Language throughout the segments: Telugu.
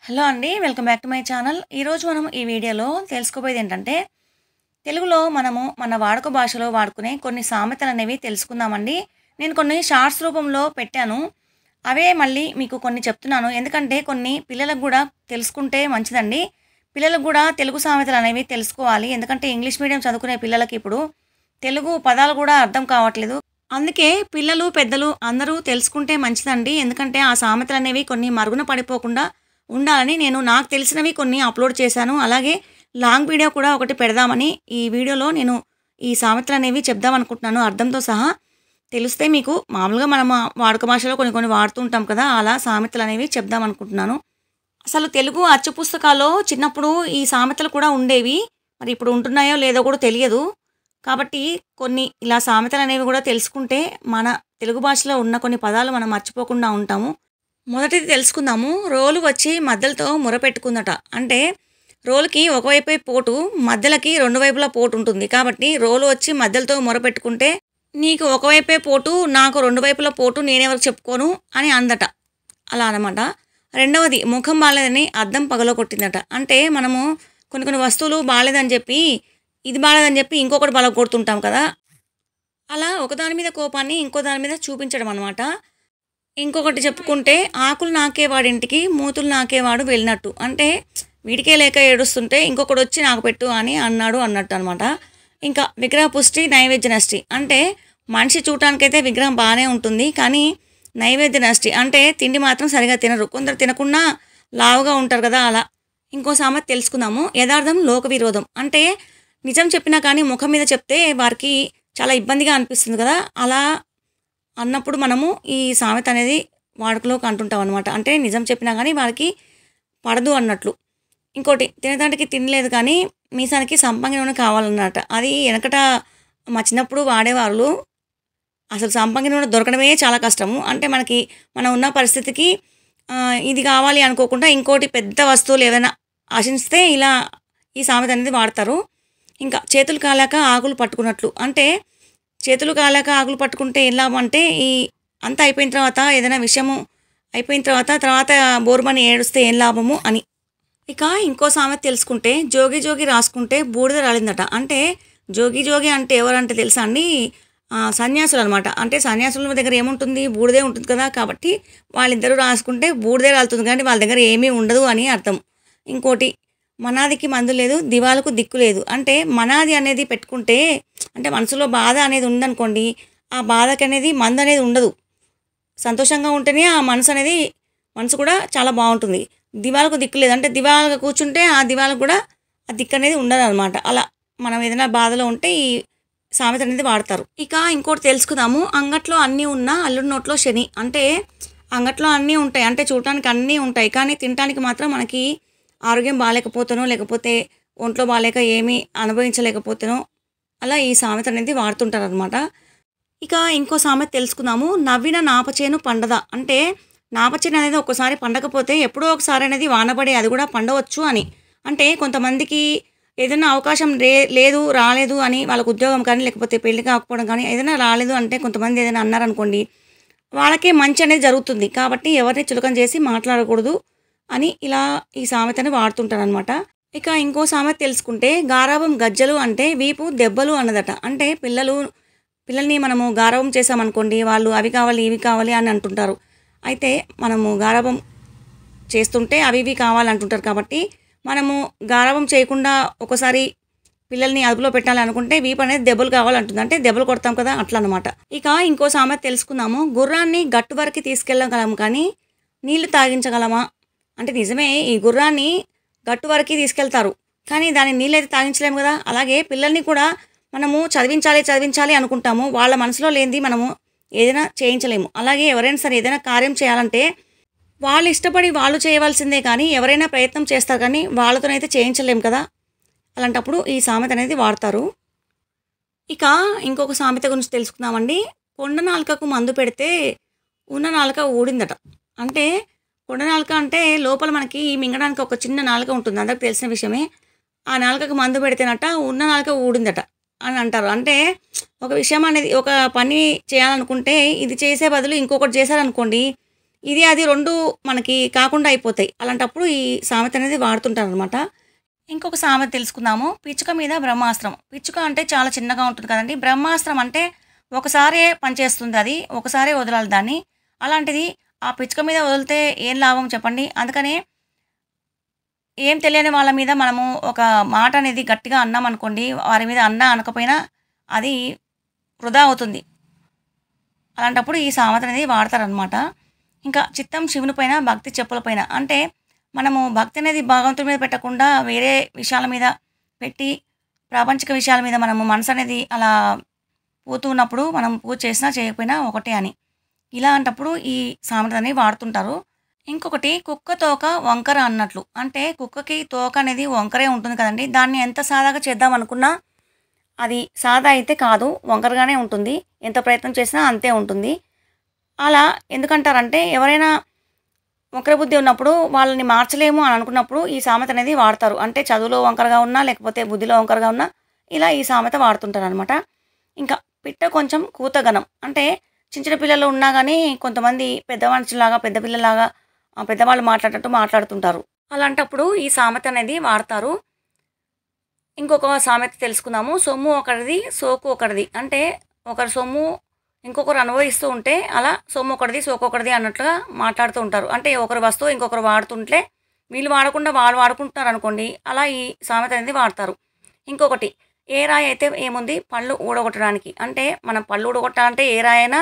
హలో అండి. Welcome back to my channel. ఈరోజు మనం ఈ వీడియోలో తెలుసుకోబోయేది ఏంటంటే, తెలుగులో మనము మన వాడుక భాషలో వాడుకునే కొన్ని సామెతలనేవి తెలుసుకుందామండి. నేను కొన్ని షార్ట్స్ రూపంలో పెట్టాను. అవే మళ్ళీ మీకు కొన్ని చెప్తున్నాను. ఎందుకంటే కొన్ని పిల్లలకు గూడా తెలుసుకుంటే మంచిదండి. పిల్లలకు గూడా తెలుగు సామెతలనేవి తెలుసుకోవాలి. ఎందుకంటే ఇంగ్లీష్ మీడియం చదువుకునే పిల్లలకి ఇప్పుడు తెలుగు పదాలు గూడా అర్థం కావట్లేదు. అందుకే పిల్లలు, పెద్దలు అందరూ తెలుసుకుంటే మంచిదండి. ఎందుకంటే ఆ సామెతలనేవి కొన్ని మరుగున పడిపోకుండా ఉండాలని నేను నాకు తెలిసినవి కొన్ని అప్లోడ్ చేశాను. అలాగే లాంగ్ వీడియో కూడా ఒకటి పెడదామని ఈ వీడియోలో నేను ఈ సామెతలనేవి చెప్దామనుకుంటున్నాను అర్థంతో సహా. తెలిస్తే మీకు మామూలుగా మనం వాడుక భాషలో కొన్ని కొన్ని వాడుతూ ఉంటాం కదా! అలా సామెతలనేవి చెప్దామనుకుంటున్నాను. అసలు తెలుగు అచ్చు పుస్తకాల్లో చిన్నప్పుడు ఈ సామెతలు కూడా ఉండేవి. మరి ఇప్పుడు ఉంటున్నాయో లేదో కూడా తెలియదు. కాబట్టి కొన్ని ఇలా సామెతలనేవి కూడా తెలుసుకుంటే మన తెలుగు భాషలో ఉన్న కొన్ని పదాలు మనం మర్చిపోకుండా ఉంటాము. మొదటిది తెలుసుకుందాము. రోలు వచ్చి మద్దలతో మొరపెట్టుకుందట. అంటే రోలుకి ఒకవైపే పోటు, మద్దలకి 2 వైపులా పోటుంటుంది. కాబట్టి రోలు వచ్చి మద్దలతో మొరపెట్టుకుంటే, "నీకు ఒకవైపే పోటు, నాకు 2 వైపులా పోటు నేనెవరికి చెప్పుకోను" అని అందట. అలా అనమాట. రెండవది ముఖం బాలేదని అద్దం పగలగొట్టిందట. అంటే మనము కొన్ని కొన్ని వస్తువులు బాలేదని చెప్పి, ఇది బాలేదని చెప్పి ఇంకొకటి పగలగొడుతుంటాం కదా! అలా ఒకదాని మీద కోపాన్ని ఇంకో దాని మీద చూపించడం అనమాట. ఇంకొకటి చెప్పుకుంటే, "ఆకులు నాకేవాడింటికి, మూతులు నాకేవాడు వెళ్ళినట్టు." అంటే వీడికే లేక ఏడుస్తుంటే ఇంకొకడొచ్చి నాకు పెట్టు అని అన్నాడు అన్నట్టు అనమాట. ఇంకా విగ్రహ పుష్టి, నైవేద్య నష్టి. అంటే మనిషి చూడటానికైతే విగ్రహం బాగానే ఉంటుంది. కానీ నైవేద్య నష్టి అంటే తిండి మాత్రం సరిగా తినరు. కొందరు తినకుండా లావుగా ఉంటారు కదా! అలా. ఇంకో సామెత తెలుసుకుందాము. యథార్థం లోక విరోధం. అంటే నిజం చెప్పినా కానీ ముఖం మీద చెప్తే వారికి చాలా ఇబ్బందిగా అనిపిస్తుంది కదా! అలా అన్నప్పుడు మనము ఈ సామెత అనేది వాడుకలోకి అంటుంటాం అనమాట. అంటే నిజం చెప్పినా కానీ వాళ్ళకి పడదు అన్నట్లు. ఇంకోటి తినేదానికి తినలేదు కానీ మీసానికి సంపంగి నూనె కావాలన్నమాట. అది వెనకట మా చిన్నప్పుడు వాడేవాళ్ళు. అసలు సంపంగి నూనె దొరకడమే చాలా కష్టము. అంటే మనకి మనం ఉన్న పరిస్థితికి ఇది కావాలి అనుకోకుండా ఇంకోటి పెద్ద వస్తువులు ఏదైనా ఆశిస్తే ఇలా ఈ సామెత అనేది వాడతారు. ఇంకా చేతులు కాలాక ఆకులు పట్టుకున్నట్లు. అంటే చేతులు కాలాక ఆకులు పట్టుకుంటే ఏం లాభం అంటే అంతా అయిపోయిన తర్వాత ఏదైనా విషయము అయిపోయిన తర్వాత బోరుమని ఏడుస్తే ఏం లాభము అని. ఇక ఇంకో సామెత తెలుసుకుంటే, జోగి జోగి రాసుకుంటే బూడిద రాలిందట. అంటే జోగి జోగి అంటే ఎవరంటే తెలుసా అండి? సన్యాసులు అనమాట. అంటే సన్యాసుల దగ్గర ఏముంటుంది? బూడిదే ఉంటుంది కదా! కాబట్టి వాళ్ళిద్దరూ రాసుకుంటే బూడిదే రాలుతుంది కానీ వాళ్ళ దగ్గర ఏమీ ఉండదు అని అర్థం. ఇంకోటి, మనాదికి మందు లేదు, దివాలకు దిక్కు లేదు. అంటే మనాది అనేది పెట్టుకుంటే, అంటే మనసులో బాధ అనేది ఉందనుకోండి, ఆ బాధకనేది మందు అనేది ఉండదు. సంతోషంగా ఉంటేనే ఆ మనసు కూడా చాలా బాగుంటుంది. దివాలకు దిక్కు లేదు అంటే దివాలుగా కూర్చుంటే ఆ దివాలకు కూడా ఆ దిక్కు అనేది ఉండదనమాట. అలా మనం ఏదైనా బాధలో ఉంటే ఈ సామెత అనేది వాడతారు. ఇక ఇంకోటి తెలుసుకుందాము. అంగట్లో అన్నీ ఉన్నా అల్లుడి నోట్లో శని. అంటే అంగట్లో అన్నీ ఉంటాయి. అంటే చూడటానికి అన్నీ ఉంటాయి. కానీ తినటానికి మాత్రం మనకి ఆరోగ్యం బాగాలేకపోతేనో, లేకపోతే ఒంట్లో బాగాలేక ఏమీ అనుభవించలేకపోతేనో అలా ఈ సామెత అనేది వాడుతుంటారనమాట. ఇక ఇంకో సామెత తెలుసుకుందాము. నవ్విన నాపచేను పండద. అంటే నాపచేను అనేది ఒక్కసారి పండకపోతే ఎప్పుడో ఒకసారి అనేది వానపడి అది కూడా పండవచ్చు అని. అంటే కొంతమందికి ఏదైనా అవకాశం లేదు, రాలేదు అని వాళ్ళకు ఉద్యోగం కానీ, లేకపోతే పెళ్లి కాకపోవడం కానీ ఏదైనా రాలేదు అంటే కొంతమంది ఏదైనా అన్నారనుకోండి, వాళ్ళకే మంచి అనేది జరుగుతుంది. కాబట్టి ఎవరిని చులకన చేసి మాట్లాడకూడదు అని ఇలా ఈ సామెతని వాడుతుంటారనమాట. ఇక ఇంకో సామెత తెలుసుకుంటే, గారాబం గజ్జలు అంటే వీపు దెబ్బలు అన్నదట. అంటే పిల్లల్ని మనము గారాబం చేసామనుకోండి, వాళ్ళు అవి కావాలి, ఇవి కావాలి అని అంటుంటారు. అయితే మనము గారాబం చేస్తుంటే అవి ఇవి కావాలంటుంటారు. కాబట్టి మనము గారాబం చేయకుండా ఒకసారి పిల్లల్ని అదుపులో పెట్టాలి అనుకుంటే వీపు అనేది దెబ్బలు కావాలంటుంది. అంటే దెబ్బలు కొడతాం కదా! అట్లా అనమాట. ఇక ఇంకో సామెత తెలుసుకుందాము. గుర్రాన్ని గట్టు వరకు తీసుకెళ్ళగలం కానీ నీళ్లు తాగించగలమా? అంటే నిజమే, ఈ గుర్రాన్ని గట్టు వరకు తీసుకెళ్తారు. కానీ దాన్ని నీళ్ళైతే తాగించలేము కదా! అలాగే పిల్లల్ని కూడా మనము చదివించాలి అనుకుంటాము. వాళ్ళ మనసులో లేనిది మనము ఏదైనా చేయించలేము. అలాగే ఎవరైనా సరే ఏదైనా కార్యం చేయాలంటే వాళ్ళు ఇష్టపడి వాళ్ళు చేయవలసిందే కానీ ఎవరైనా ప్రయత్నం చేస్తారు కానీ వాళ్ళతోనైతే చేయించలేము కదా! అలాంటప్పుడు ఈ సామెత అనేది వాడతారు. ఇక ఇంకొక సామెత గురించి తెలుసుకుందామండి. కొండ నాలుకకు మందు పెడితే ఉన్న నాలుక ఊడిందట. అంటే కొండ నాలుక అంటే లోపల మనకి మింగడానికి ఒక చిన్న నాలుక ఉంటుంది. అందరికి తెలిసిన విషయమే. ఆ నాలుకకు మందు పెడితేనట ఉన్న నాలుక ఊడిందట అని అంటారు. అంటే ఒక విషయం అనేది ఒక పని చేయాలనుకుంటే ఇది చేసే బదులు ఇంకొకటి చేశారనుకోండి, ఇది అది 2 మనకి కాకుండా అయిపోతాయి. అలాంటప్పుడు ఈ సామెత అనేది వాడుతుంటారనమాట. ఇంకొక సామెత తెలుసుకుందాము. పిచ్చుక మీద బ్రహ్మాస్త్రం. పిచ్చుక అంటే చాలా చిన్నగా ఉంటుంది కదండీ! బ్రహ్మాస్త్రం అంటే ఒకసారే పనిచేస్తుంది అది. ఒకసారే వదలాలి దాన్ని. అలాంటిది ఆ పిచ్చుక మీద వదిలితే ఏం లాభం చెప్పండి? అందుకనే ఏం తెలియని వాళ్ళ మీద మనము ఒక మాట అనేది గట్టిగా అన్నామనుకోండి, వారి మీద అన్నా అనకపోయినా అది వృధా అవుతుంది. అలాంటప్పుడు ఈ సామెత అనేది వాడతారనమాట. ఇంకా చిత్తం శివుని పైన, భక్తి చెప్పుల పైన. అంటే మనము భక్తి అనేది భగవంతుడి మీద పెట్టకుండా వేరే విషయాల మీద పెట్టి, ప్రాపంచిక విషయాల మీద మనము మనసు అనేది అలా పోతూ ఉన్నప్పుడు మనం పూజ చేసినా చేయకపోయినా ఒకటే అని. ఇలాంటప్పుడు ఈ సామెతని వాడుతుంటారు. ఇంకొకటి కుక్క తోక వంకర అన్నట్లు. అంటే కుక్కకి తోక అనేది వంకరే ఉంటుంది కదండీ! దాన్ని ఎంత సాదాగా చేద్దామనుకున్నా అది సాదా అయితే కాదు. వంకరగానే ఉంటుంది. ఎంత ప్రయత్నం చేసినా అంతే ఉంటుంది. అలా ఎందుకంటారంటే ఎవరైనా వక్ర బుద్ధి ఉన్నప్పుడు వాళ్ళని మార్చలేము అని అనుకున్నప్పుడు ఈ సామెత అనేది వాడతారు. అంటే చదువులో వంకరగా ఉన్నా, లేకపోతే బుద్ధిలో వంకరగా ఉన్నా ఇలా ఈ సామెత వాడుతుంటారనమాట. ఇంకా పిట్ట కొంచెం కూతగనం. అంటే చిన్న చిన్న పిల్లలు ఉన్నా గానీ కొంతమంది పెద్ద మనుషుల్లాగా, పెద్ద పిల్లలాగా పెద్దవాళ్ళు మాట్లాడేటట్టు మాట్లాడుతుంటారు. అలాంటప్పుడు ఈ సామెత అనేది వాడతారు. ఇంకొక సామెత తెలుసుకుందాము. సొమ్ము ఒకరిది, సోకు ఒకరిది. అంటే ఒకరి సొమ్ము ఇంకొకరు అనుభవిస్తూ ఉంటే అలా సొమ్ము ఒకరిది, సోకు ఒకరిది అన్నట్లుగా మాట్లాడుతూ ఉంటారు. అంటే ఒకరి వస్తువు ఇంకొకరు వాడుతుంటే వీళ్ళు వాడకుండా వాళ్ళు వాడుకుంటున్నారనుకోండి, అలా ఈ సామెత అనేది వాడతారు. ఇంకొకటి ఏ రాయి అయితే ఏముంది పళ్ళు ఊడగొట్టడానికి. అంటే మనం పళ్ళు ఊడగొట్టాలంటే ఏ రాయైనా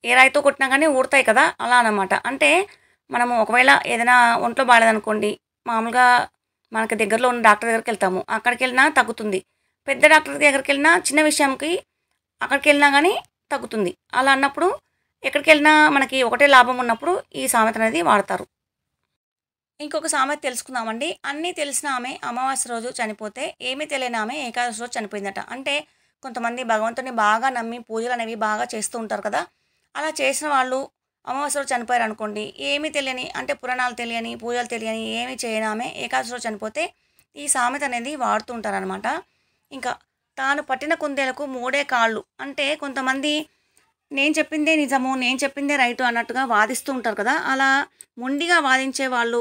ఏ రాయితో కొట్టినా గానీ ఊడతాయి కదా! అలా అనమాట. అంటే మనము ఒకవేళ ఏదైనా ఒంట్లో బాలేదనుకోండి, మామూలుగా మనకు దగ్గరలో ఉన్న డాక్టర్ దగ్గరికెళ్తాము. అక్కడికెళ్ళినా తగ్గుతుంది. పెద్ద డాక్టర్ దగ్గరికెళ్ళినా చిన్న విషయంకి అక్కడికెళ్ళినా గానీ తగ్గుతుంది. అలా అన్నప్పుడు ఎక్కడికెళ్ళినా మనకి ఒకటే లాభం ఉన్నప్పుడు ఈ సామెత అనేది వాడతారు. ఇంకొక సామెత తెలుసుకుందామండి. అన్నీ తెలిసిన ఆమె అమావాస్య రోజు చనిపోతే, ఏమీ తెలియని ఆమె ఏకాదశి రోజు చనిపోయిందట. అంటే కొంతమంది భగవంతుడిని బాగా నమ్మి పూజలనేవి బాగా చేస్తూ ఉంటారు కదా! అలా చేసిన వాళ్ళు అమావాస్య రోజు చనిపోయారనుకోండి, ఏమీ తెలియని అంటే పురాణాలు తెలియని, పూజలు తెలియని, ఏమీ చేయని ఆమె ఏకాదశి రోజు చనిపోతే ఈ సామెత అనేది వాడుతూ ఉంటారనమాట. ఇంకా తాను పట్టిన కుందేలకు మూడే కాళ్ళు. అంటే కొంతమంది నేను చెప్పిందే నిజము, నేను చెప్పిందే రైటు అన్నట్టుగా వాదిస్తూ ఉంటారు కదా! అలా మొండిగా వాదించే వాళ్ళు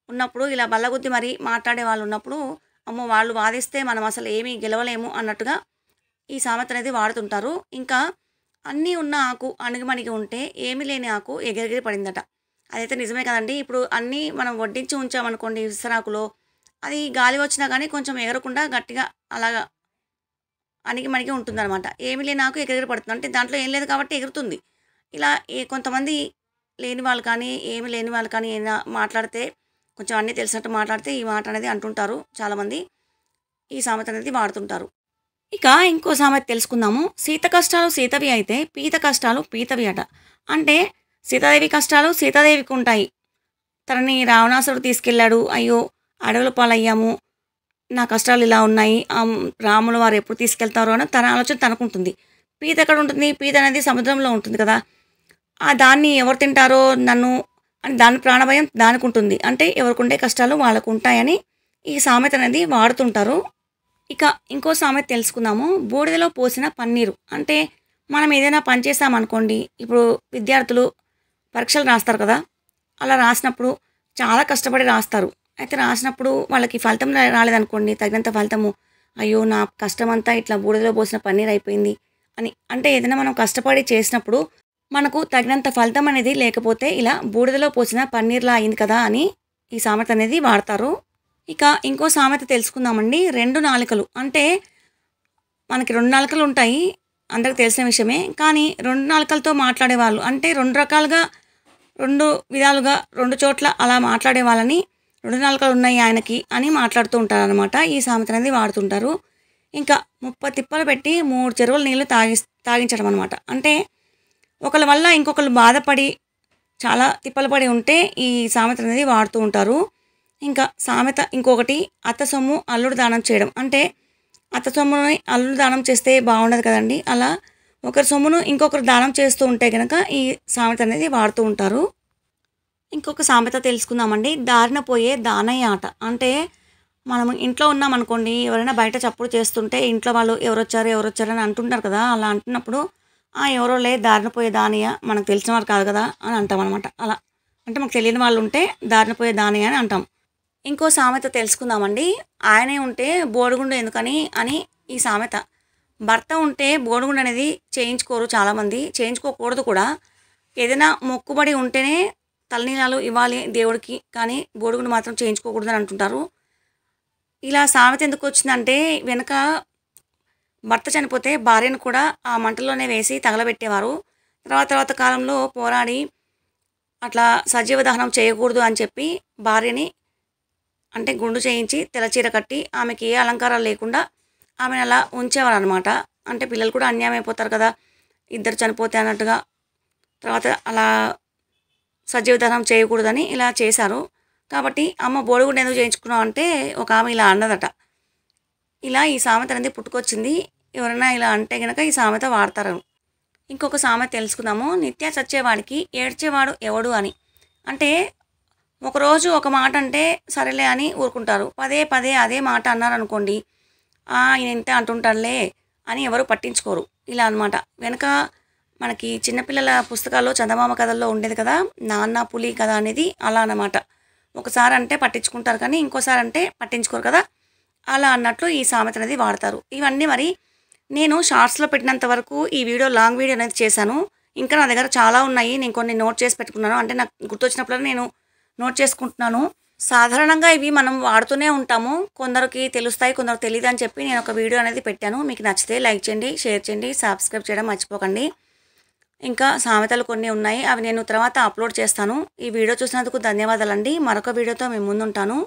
ఉన్నప్పుడు, ఇలా బల్లగుద్ది మరీ మాట్లాడే వాళ్ళున్నప్పుడు, అమ్మో! వాళ్ళు వాదిస్తే మనం అసలు ఏమీ గెలవలేము అన్నట్టుగా ఈ సామెత అనేది వాడుతుంటారు. ఇంకా అన్నీ ఉన్న ఆకు అణిగిమణిగి ఉంటే, ఏమీ లేని ఆకు ఎగిరెగిరి పడిందట. అదైతే నిజమే కదండీ! ఇప్పుడు అన్నీ మనం వడ్డించి ఉంచామనుకోండి విస్తరాకులో, అది గాలి వచ్చినా గానీ కొంచెం ఎగరకుండా గట్టిగా అలాగా అణిగిమణిగి ఉంటుందనమాట. ఏమీ లేని ఆకు ఎగిరెగిరి పడుతుంది. అంటే దాంట్లో ఏం లేదు కాబట్టి ఎగురుతుంది. ఇలా కొంతమంది లేని వాళ్ళు కానీ, ఏమి లేని వాళ్ళు కానీ ఏమైనా మాట్లాడితే కొంచెం అన్నీ తెలిసినట్టు మాట్లాడితే ఈ మాట అనేది అంటుంటారు చాలామంది. ఈ సామెత అనేది వాడుతుంటారు. ఇక ఇంకో సామెత తెలుసుకుందాము. సీత కష్టాలు సీతవి అయితే పీత కష్టాలు పీతవి అట. అంటే సీతాదేవి కష్టాలు సీతాదేవికి ఉంటాయి. తనని రావణాసురుడు తీసుకెళ్ళాడు. అయ్యో! అడవుల పాలయ్యాము. నా కష్టాలు ఇలా ఉన్నాయి. రాముల వారు ఎప్పుడు తీసుకెళ్తారో అని తన ఆలోచన తనకుంటుంది. పీత ఎక్కడ ఉంటుంది? పీత అనేది సముద్రంలో ఉంటుంది కదా! దాన్ని ఎవరు తింటారో నన్ను అని దాని ప్రాణభయం దానికుంటుంది. అంటే ఎవరికుండే కష్టాలు వాళ్ళకుంటాయని ఈ సామెత అనేది వాడుతుంటారు. ఇక ఇంకో సామెత తెలుసుకుందాము. బూడిదలో పోసిన పన్నీరు. అంటే మనం ఏదైనా పని చేసామనుకోండి, ఇప్పుడు విద్యార్థులు పరీక్షలు రాస్తారు కదా! అలా రాసినప్పుడు చాలా కష్టపడి రాస్తారు. అయితే రాసినప్పుడు వాళ్ళకి ఫలితం రాలేదనుకోండి, తగినంత ఫలితము, అయ్యో! నా కష్టమంతా ఇట్లా బూడిదలో పోసిన పన్నీర్ అయిపోయింది అని. అంటే ఏదైనా మనం కష్టపడి చేసినప్పుడు మనకు తగినంత ఫలితం అనేది లేకపోతే ఇలా బూడిదలో పోసిన పన్నీర్‌లా అయింది కదా! అని ఈ సామెత అనేది వాడతారు. ఇక ఇంకో సామెత తెలుసుకుందామండి. 2 నాలుకలు. అంటే మనకి 2 నాలుకలుంటాయి. అందరికి తెలిసిన విషయమే. కానీ 2 నాలుకలతో మాట్లాడేవాళ్ళు అంటే 2 రకాలుగా, 2 విధాలుగా, 2 చోట్ల అలా మాట్లాడే వాళ్ళని 2 నాలుకలున్నాయి ఆయనకి అని మాట్లాడుతూ ఉంటారనమాట. ఈ సామెత అనేది వాడుతుంటారు. ఇంకా 30 తిప్పలు పెట్టి 3 చెరువుల నీళ్లు తాగించడం అనమాట. అంటే ఒకళ్ళ వల్ల ఇంకొకళ్ళు బాధపడి చాలా తిప్పలు పడి ఉంటే ఈ సామెత అనేది వాడుతూ ఉంటారు. ఇంకా సామెత ఇంకొకటి అత్త సొమ్ము అల్లుడు దానం చేయడం. అంటే అత్త సొమ్ముని అల్లుడు దానం చేస్తే బాగుండదు కదండీ! అలా ఒకరి సొమ్మును ఇంకొకరు దానం చేస్తూ ఉంటే గనక ఈ సామెత అనేది వాడుతూ ఉంటారు. ఇంకొక సామెత తెలుసుకుందామండి. దారిన పోయే దానయ్య ఆట. అంటే మనం ఇంట్లో ఉన్నామనుకోండి, ఎవరైనా బయట చప్పుడు చేస్తుంటే ఇంట్లో వాళ్ళు ఎవరొచ్చారు, ఎవరొచ్చారు అని అంటుంటారు కదా! అలా అంటున్నప్పుడు ఎవరోలే దారిన పోయే దానియా మనకు తెలిసిన వారు కాదు కదా అని అంటాం అనమాట. అలా అంటే మాకు తెలియని వాళ్ళు ఉంటే దారిన పోయే దానియా అని అంటాం. ఇంకో సామెత తెలుసుకుందామండి. ఆయనే ఉంటే బోడిగుండు ఎందుకని అని ఈ సామెత. భర్త ఉంటే బోడిగుండు అనేది చేయించుకోరు చాలామంది, చేయించుకోకూడదు కూడా. ఏదైనా మొక్కుబడి ఉంటేనే తలనీలాలు ఇవ్వాలి దేవుడికి, కానీ బోడిగుండు మాత్రం చేయించుకోకూడదని అంటుంటారు. ఇలా సామెత ఎందుకు వచ్చిందంటే, వెనక భర్త చనిపోతే భార్యను కూడా ఆ మంటల్లోనే వేసి తగలబెట్టేవారు. తర్వాత కాలంలో పోరాడి అట్లా సజీవ దహనం చేయకూడదు అని చెప్పి భార్యని అంటే గుండు చేయించి తెల్లచీర కట్టి ఆమెకి ఏ అలంకారాలు లేకుండా ఆమెను అలా ఉంచేవారు అనమాట. అంటే పిల్లలు కూడా అన్యాయం అయిపోతారు కదా, ఇద్దరు చనిపోతే అన్నట్టుగా. తర్వాత అలా సజీవ దహనం చేయకూడదని ఇలా చేశారు. కాబట్టి అమ్మ బోడిగుండు ఎందుకు చేయించుకున్నావు అంటే ఒక ఆమె ఇలా అన్నదట. ఇలా ఈ సామెత అనేది పుట్టుకొచ్చింది. ఎవరైనా ఇలా అంటే కనుక ఈ సామెత వాడతారు. ఇంకొక సామెత తెలుసుకుందాము. నిత్య చచ్చేవాడికి ఏడ్చేవాడు ఎవడు అని. అంటే ఒకరోజు ఒక మాట అంటే సరేలే అని ఊరుకుంటారు. పదే అదే మాట అన్నారనుకోండి, ఈయన ఇంతే అంటుంటాడులే అని ఎవరు పట్టించుకోరు. ఇలా అనమాట. వెనక మనకి చిన్నపిల్లల పుస్తకాల్లో చందమామ కథల్లో ఉండేది కదా, నాన్న పులి కథ అనేది అలా అన్నమాట. ఒకసారి అంటే పట్టించుకుంటారు కానీ ఇంకోసారి అంటే పట్టించుకోరు కదా, అలా అన్నట్లు ఈ సామెత అనేది వాడతారు. ఇవన్నీ మరి నేను షార్ట్స్లో పెట్టినంత వరకు ఈ లాంగ్ వీడియో అనేది చేశాను. ఇంకా నా దగ్గర చాలా ఉన్నాయి. నేను కొన్ని నోట్ చేసి పెట్టుకున్నాను. అంటే నాకు గుర్తొచ్చినప్పుడు నేను నోట్ చేసుకుంటున్నాను. సాధారణంగా ఇవి మనం వాడుతూనే ఉంటాము. కొందరికి తెలుస్తాయి, కొందరు తెలియదు అని చెప్పి నేను ఒక వీడియో అనేది పెట్టాను. మీకు నచ్చితే లైక్ చేయండి, షేర్ చేయండి, సబ్స్క్రైబ్ చేయడం మర్చిపోకండి. ఇంకా సామెతలు కొన్ని ఉన్నాయి, అవి నేను తర్వాత అప్లోడ్ చేస్తాను. ఈ వీడియో చూసినందుకు ధన్యవాదాలండి. మరొక వీడియోతో మేము ముందుంటాను.